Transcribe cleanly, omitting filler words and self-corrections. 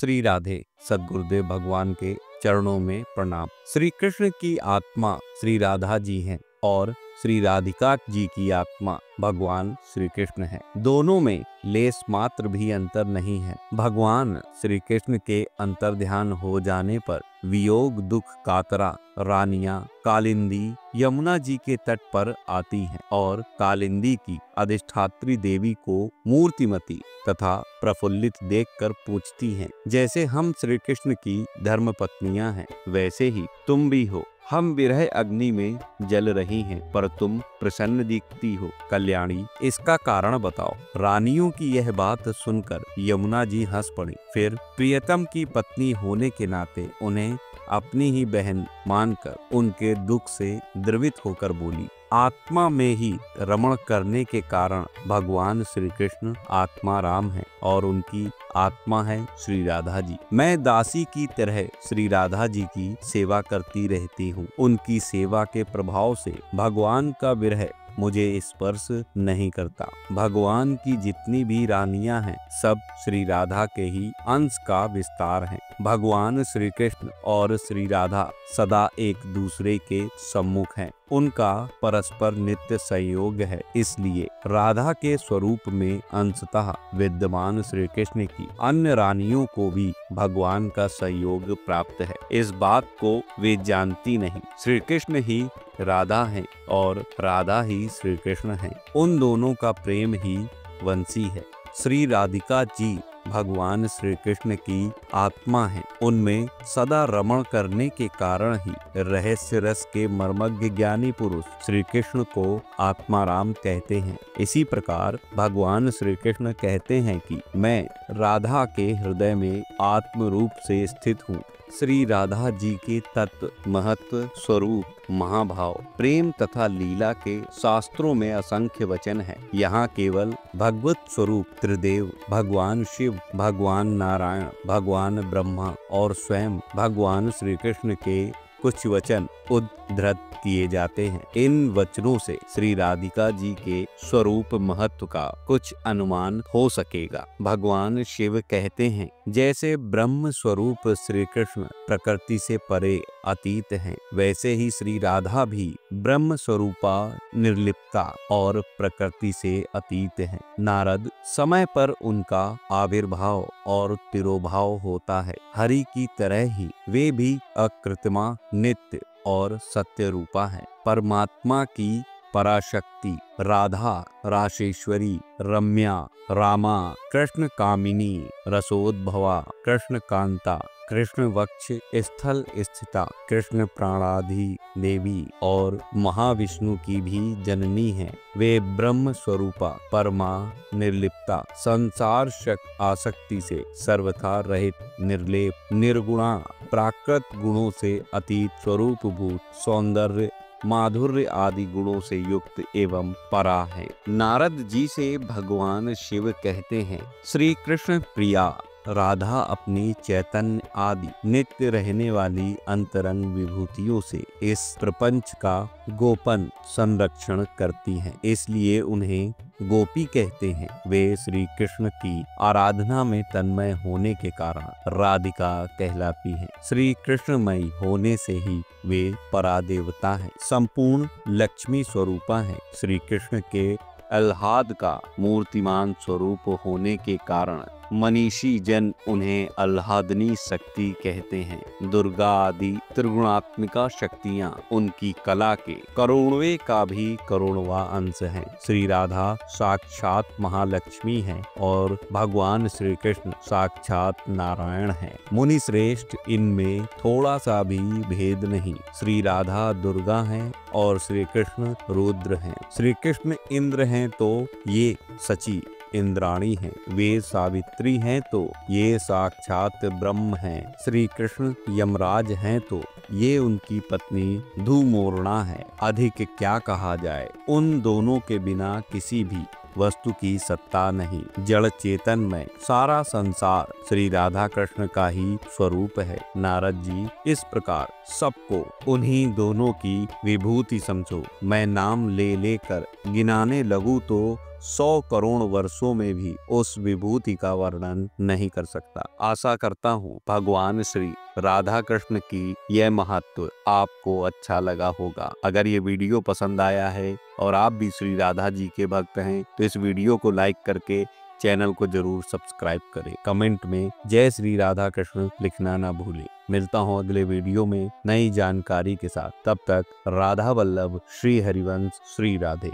श्री राधे। सद्गुरुदेव भगवान के चरणों में प्रणाम। श्री कृष्ण की आत्मा श्री राधा जी हैं और श्री राधिका जी की आत्मा भगवान श्री कृष्ण है। दोनों में लेस मात्र भी अंतर नहीं है। भगवान श्री कृष्ण के अंतर ध्यान हो जाने पर वियोग दुख कातरा रानियां कालिंदी यमुना जी के तट पर आती हैं और कालिंदी की अधिष्ठात्री देवी को मूर्तिमती तथा प्रफुल्लित देखकर पूछती हैं, जैसे हम श्री कृष्ण की धर्म पत्नियां हैं वैसे ही तुम भी हो। हम विरह अग्नि में जल रही हैं पर तुम प्रसन्न दिखती हो कल्याणी, इसका कारण बताओ। रानियों की यह बात सुनकर यमुना जी हंस पड़ी। फिर प्रियतम की पत्नी होने के नाते उन्हें अपनी ही बहन मानकर उनके दुख से द्रवित होकर बोली, आत्मा में ही रमण करने के कारण भगवान श्री कृष्ण आत्मा राम है और उनकी आत्मा है श्री राधा जी। मैं दासी की तरह श्री राधा जी की सेवा करती रहती हूँ। उनकी सेवा के प्रभाव से भगवान का विरह मुझे स्पर्श नहीं करता। भगवान की जितनी भी रानियां हैं सब श्री राधा के ही अंश का विस्तार हैं। भगवान श्री कृष्ण और श्री राधा सदा एक दूसरे के सम्मुख हैं। उनका परस्पर नित्य संयोग है। इसलिए राधा के स्वरूप में अंशतः विद्यमान श्री कृष्ण की अन्य रानियों को भी भगवान का संयोग प्राप्त है। इस बात को वे जानती नहीं। श्री कृष्ण ही राधा हैं और राधा ही श्री कृष्ण हैं। उन दोनों का प्रेम ही वंशी है। श्री राधिका जी भगवान श्री कृष्ण की आत्मा है। उनमें सदा रमण करने के कारण ही रहस्य रस के मर्मज्ञ ज्ञानी पुरुष श्री कृष्ण को आत्माराम कहते हैं। इसी प्रकार भगवान श्री कृष्ण कहते हैं कि मैं राधा के हृदय में आत्म रूप से स्थित हूँ। श्री राधा जी के तत्व महत्व स्वरूप महाभाव प्रेम तथा लीला के शास्त्रों में असंख्य वचन है। यहाँ केवल भगवत स्वरूप त्रिदेव भगवान शिव भगवान नारायण भगवान ब्रह्मा और स्वयं भगवान श्री कृष्ण के कुछ वचन उद्धृत किए जाते हैं। इन वचनों से श्री राधिका जी के स्वरूप महत्व का कुछ अनुमान हो सकेगा। भगवान शिव कहते हैं, जैसे ब्रह्म स्वरूप श्री कृष्ण प्रकृति से परे अतीत हैं, वैसे ही श्री राधा भी ब्रह्म स्वरूपा निर्लिप्ता और प्रकृति से अतीत हैं। नारद समय पर उनका आविर्भाव और तिरोभाव होता है। हरि की तरह ही वे भी अकृत्रिमा नित्य और सत्य रूपा है। परमात्मा की पराशक्ति राधा राशेश्वरी रम्या रामा कृष्ण कामिनी रसोद्भवा कृष्ण कांता कृष्ण वक्ष स्थल स्थिता कृष्ण प्राणाधि देवी और महाविष्णु की भी जननी है। वे ब्रह्म स्वरूपा परमा निर्लिप्ता संसार आसक्ति से सर्वथा रहित निर्लेप निर्गुणा प्राकृत गुणों से अतीत स्वरूप भूत सौंदर्य माधुर्य आदि गुणों से युक्त एवं परा है। नारद जी से भगवान शिव कहते हैं, श्री कृष्ण प्रिया राधा अपनी चैतन्य आदि नित्य रहने वाली अंतरंग विभूतियों से इस प्रपंच का गोपन संरक्षण करती हैं, इसलिए उन्हें गोपी कहते हैं। वे श्री कृष्ण की आराधना में तन्मय होने के कारण राधिका कहलाती हैं। श्री कृष्णमयी होने से ही वे परादेवता हैं, संपूर्ण लक्ष्मी स्वरूपा हैं। श्री कृष्ण के आह्लाद का मूर्तिमान स्वरूप होने के कारण मनीषी जन उन्हें आह्लादनी शक्ति कहते हैं। दुर्गा आदि त्रिगुणात्मिका शक्तियां उनकी कला के करोड़वें का भी करोड़वा अंश है। श्री राधा साक्षात महालक्ष्मी है और भगवान श्री कृष्ण साक्षात नारायण है। मुनि श्रेष्ठ इनमें थोड़ा सा भी भेद नहीं। श्री राधा दुर्गा हैं और श्री कृष्ण रुद्र हैं। श्री कृष्ण इंद्र हैं तो ये सची इंद्राणी हैं। वे सावित्री हैं तो ये साक्षात ब्रह्म हैं। श्री कृष्ण यमराज हैं तो ये उनकी पत्नी धूमोरणा है। अधिक क्या कहा जाए। उन दोनों के बिना किसी भी वस्तु की सत्ता नहीं। जड़ चेतन में सारा संसार श्री राधा कृष्ण का ही स्वरूप है। नारद जी इस प्रकार सबको उन्हीं दोनों की विभूति समझो। मैं नाम ले लेकर गिनाने लगूं तो 100 करोड़ वर्षों में भी उस विभूति का वर्णन नहीं कर सकता। आशा करता हूँ भगवान श्री राधा कृष्ण की यह महत्व आपको अच्छा लगा होगा। अगर ये वीडियो पसंद आया है और आप भी श्री राधा जी के भक्त हैं तो इस वीडियो को लाइक करके चैनल को जरूर सब्सक्राइब करें। कमेंट में जय श्री राधा कृष्ण लिखना ना भूलें। मिलता हूँ अगले वीडियो में नई जानकारी के साथ। तब तक राधा वल्लभ श्री हरिवंश श्री राधे।